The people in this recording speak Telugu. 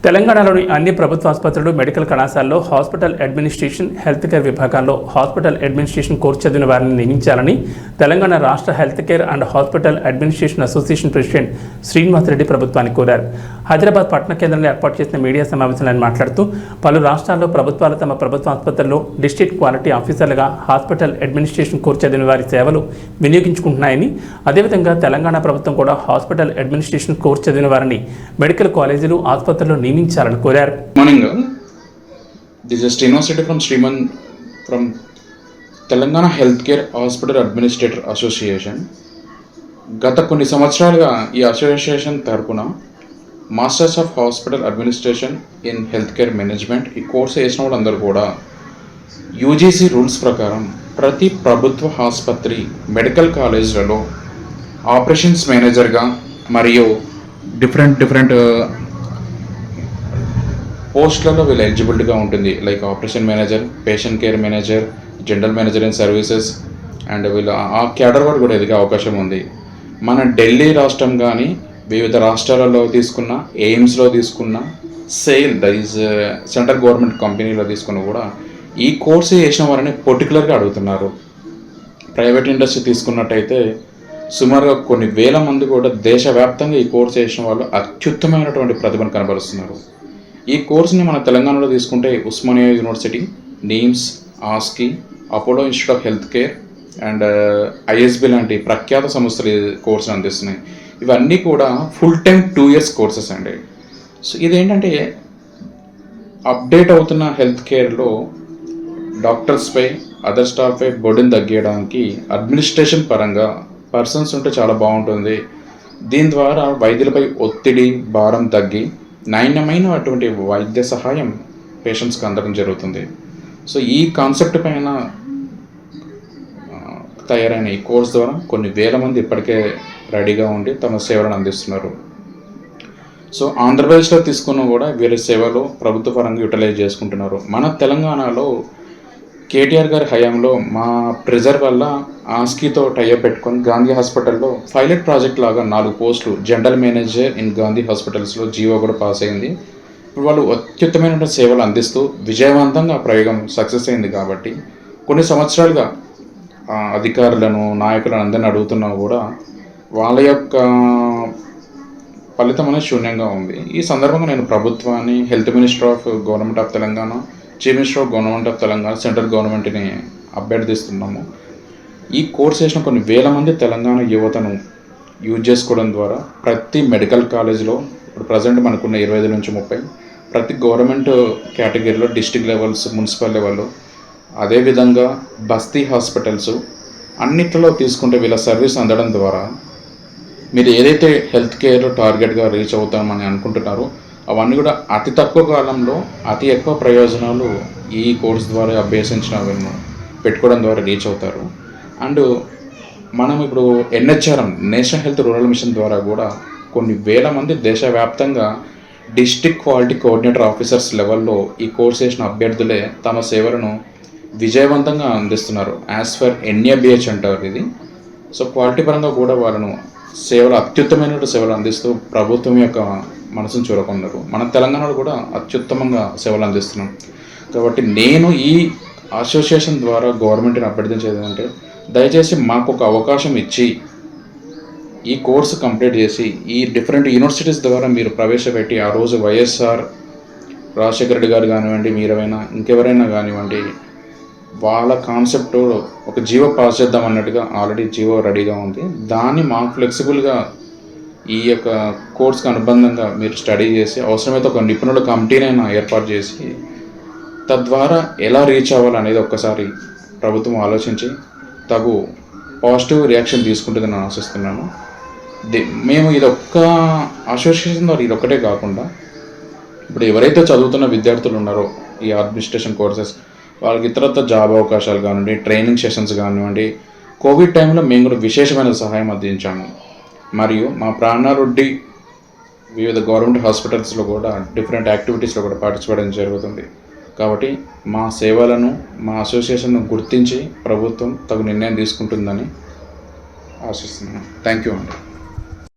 తెలంగాణలోని అన్ని ప్రభుత్వ ఆసుపత్రులు, మెడికల్ కళాశాలలో హాస్పిటల్ అడ్మినిస్ట్రేషన్, హెల్త్ కేర్ విభాగాల్లో హాస్పిటల్ అడ్మినిస్ట్రేషన్ కోర్సు చదివిన వారిని నియమించాలని తెలంగాణ రాష్ట్ర health care and hospital administration association president Srinivas Reddy ప్రభుత్వాన్ని కోరారు. హైదరాబాద్ పట్టణ కేంద్రంలో ఏర్పాటు చేసిన మీడియా సమావేశంలో ఆయన మాట్లాడుతూ పలు రాష్ట్రాల్లో ప్రభుత్వాలు తమ ప్రభుత్వ ఆసుపత్రుల్లో డిస్ట్రిక్ట్ క్వాలిటీ ఆఫీసర్లుగా హాస్పిటల్ అడ్మినిస్ట్రేషన్ కోర్సు చదివిన వారి సేవలు వినియోగించుకుంటున్నాయని, అదేవిధంగా తెలంగాణ ప్రభుత్వం కూడా హాస్పిటల్ అడ్మినిస్ట్రేషన్ కోర్సు చదివిన వారిని మెడికల్ కాలేజీలు, ఆసుపత్రుల్లో నియమించాలని కోరారు. Morning this is Srinivas Reddy from Telangana health care hospital administrator association. గత కొన్ని సంవత్సరాలుగా ఈ అసోసియేషన్ తరపున masters of hospital administration in health care management ఈ కోర్సు వేసిన వాళ్ళందరూ కూడా యూజీసీ రూల్స్ ప్రకారం ప్రతి ప్రభుత్వ ఆసుపత్రి, మెడికల్ కాలేజీలలో ఆపరేషన్స్ మేనేజర్గా మరియు డిఫరెంట్ పోస్టులలో వీళ్ళు ఎలిజిబిలిటీగా ఉంటుంది. Like operation manager, patient care manager, general manager in services, and వీళ్ళు ఆ క్యాడర్ వరకు కూడా ఎదిగే అవకాశం ఉంది. మన ఢిల్లీ రాష్ట్రం కానీ వివిధ రాష్ట్రాలలో తీసుకున్న, ఎయిమ్స్లో తీసుకున్న, SAIL that is central government కంపెనీలో తీసుకున్న కూడా ఈ కోర్సు చేసిన వారిని పర్టికులర్గా అడుగుతున్నారు. ప్రైవేట్ ఇండస్ట్రీ తీసుకున్నట్టయితే సుమారుగా కొన్ని వేల మంది కూడా దేశవ్యాప్తంగా ఈ కోర్సు చేసిన వాళ్ళు అత్యుత్తమైనటువంటి ప్రతిభను కనబరుస్తున్నారు. ఈ కోర్సుని మన తెలంగాణలో తీసుకుంటే Osmania university, NIMS, ASCI, Apollo institute of health care and ISB లాంటి ప్రఖ్యాత సంస్థలు ఈ కోర్సును అందిస్తున్నాయి. ఇవన్నీ కూడా ఫుల్ టైం 2 years కోర్సెస్ అండి. సో ఇదేంటంటే అప్డేట్ అవుతున్న హెల్త్ కేర్లో డాక్టర్స్పై, అదర్ స్టాఫ్పై బర్డెన్ తగ్గించడానికి అడ్మినిస్ట్రేషన్ పరంగా పర్సన్స్ ఉంటే చాలా బాగుంటుంది. దీని ద్వారా వైద్యులపై ఒత్తిడి, భారం తగ్గి నాణ్యమైనటువంటి వైద్య సహాయం పేషెంట్స్కి అందడం జరుగుతుంది. సో ఈ కాన్సెప్ట్ పైన తయారైన ఈ కోర్స్ ద్వారా కొన్ని వేల మంది ఇప్పటికే రెడీగా ఉండి తమ సేవలను అందిస్తున్నారు. సో ఆంధ్రప్రదేశ్లో తీసుకున్న కూడా వీరి సేవలు ప్రభుత్వ పరంగా యూటిలైజ్ చేసుకుంటున్నారు. మన తెలంగాణలో కేటీఆర్ గారి హయాంలో మా ప్రెజర్ వల్ల ఆస్కీతో టైఅప్ పెట్టుకొని గాంధీ హాస్పిటల్లో పైలట్ ప్రాజెక్ట్ లాగా 4 పోస్టులు జనరల్ మేనేజర్ ఇన్ గాంధీ హాస్పిటల్స్లో జీవో కూడా పాస్ అయింది. ఇప్పుడు వాళ్ళు అత్యుత్తమైన సేవలు అందిస్తూ విజయవంతంగా ప్రయోగం సక్సెస్ అయింది. కాబట్టి కొన్ని సంవత్సరాలుగా అధికారులను, నాయకులను అందరిని అడుగుతున్నా కూడా వాళ్ళ యొక్క ఫలితం అనేది శూన్యంగా ఉంది. ఈ సందర్భంగా నేను ప్రభుత్వాన్ని, health minister of government of Telangana, chief minister of government of Telangana, central గవర్నమెంట్ని అభ్యర్థిస్తున్నాము. ఈ కోర్స్ చేసిన కొన్ని వేల మంది తెలంగాణ యువతను యూజ్ చేసుకోవడం ద్వారా ప్రతి మెడికల్ కాలేజ్లో ఇప్పుడు ప్రజెంట్ మనకున్న 25 నుంచి 30 ప్రతి గవర్నమెంట్ కేటగిరీలో, డిస్ట్రిక్ట్ లెవెల్స్, మున్సిపల్ లెవెల్లో, అదేవిధంగా బస్తీ హాస్పిటల్స్ అన్నిట్లో తీసుకుంటే వీళ్ళ సర్వీస్ అందడం ద్వారా మీరు ఏదైతే హెల్త్ కేర్ టార్గెట్గా రీచ్ అవుతామని అనుకుంటున్నారో అవన్నీ కూడా అతి తక్కువ కాలంలో అతి ఎక్కువ ప్రయోజనాలు ఈ కోర్స్ ద్వారా అభ్యసించిన పెట్టుకోవడం ద్వారా రీచ్ అవుతారు. అండ్ మనం ఇప్పుడు NHRM, national health rural mission ద్వారా కూడా కొన్ని వేల మంది దేశవ్యాప్తంగా డిస్ట్రిక్ట్ క్వాలిటీ కోఆర్డినేటర్ ఆఫీసర్స్ లెవెల్లో ఈ కోర్స్ చేసిన అభ్యర్థులే తమ సేవలను విజయవంతంగా అందిస్తున్నారు. యాజ్ ఫర్ NABH అంటారు ఇది. సో క్వాలిటీ పరంగా కూడా వాళ్ళను సేవలు, అత్యుత్తమైన సేవలు అందిస్తూ ప్రభుత్వం యొక్క మనసును చూరకున్నారు. మన తెలంగాణలో కూడా అత్యుత్తమంగా సేవలు అందిస్తున్నాం. కాబట్టి నేను ఈ అసోసియేషన్ ద్వారా గవర్నమెంట్ని అభ్యర్థించేది అంటే దయచేసి మాకు ఒక అవకాశం ఇచ్చి ఈ కోర్సు కంప్లీట్ చేసి ఈ డిఫరెంట్ యూనివర్సిటీస్ ద్వారా మీరు ప్రవేశపెట్టి ఆ రోజు వైఎస్ఆర్ రాజశేఖర రెడ్డి గారు కానివ్వండి, మీరైనా ఇంకెవరైనా కానివ్వండి, వాళ్ళ కాన్సెప్ట్ ఒక జీవో పాస్ చేద్దాం అన్నట్టుగా ఆల్రెడీ జీవో రెడీగా ఉంది. దాన్ని మాకు ఫ్లెక్సిబుల్గా ఈ యొక్క కోర్సుకు అనుబంధంగా మీరు స్టడీ చేసి అవసరమైతే ఒక నిపుణుల కమిటీనైనా ఏర్పాటు చేసి తద్వారా ఎలా రీచ్ అవ్వాలనేది ఒక్కసారి ప్రభుత్వం ఆలోచించి తగు పాజిటివ్ రియాక్షన్ తీసుకుంటుందని నేను ఆశిస్తున్నాను. మేము ఇదొక్క అసోసియేషన్ ద్వారా ఇదొక్కటే కాకుండా ఇప్పుడు ఎవరైతే చదువుతున్న విద్యార్థులు ఉన్నారో ఈ అడ్మినిస్ట్రేషన్ కోర్సెస్ వాళ్ళకి ఇతరత్ర జాబ్ అవకాశాలు కానివ్వండి, ట్రైనింగ్ సెషన్స్ కానివ్వండి, కోవిడ్ టైంలో మేము కూడా విశేషమైన సహాయం అందించాము. మరియు మా ప్రాణారెడ్డి వివిధ గవర్నమెంట్ హాస్పిటల్స్లో కూడా డిఫరెంట్ యాక్టివిటీస్లో కూడా పార్టిసిపేట్ జరుగుతుంది. కాబట్టి మా సేవలను, మా అసోసియేషన్ను గుర్తించి ప్రభుత్వం తగు నిర్ణయం తీసుకుంటుందని ఆశిస్తున్నాను. థ్యాంక్ యూ అండి.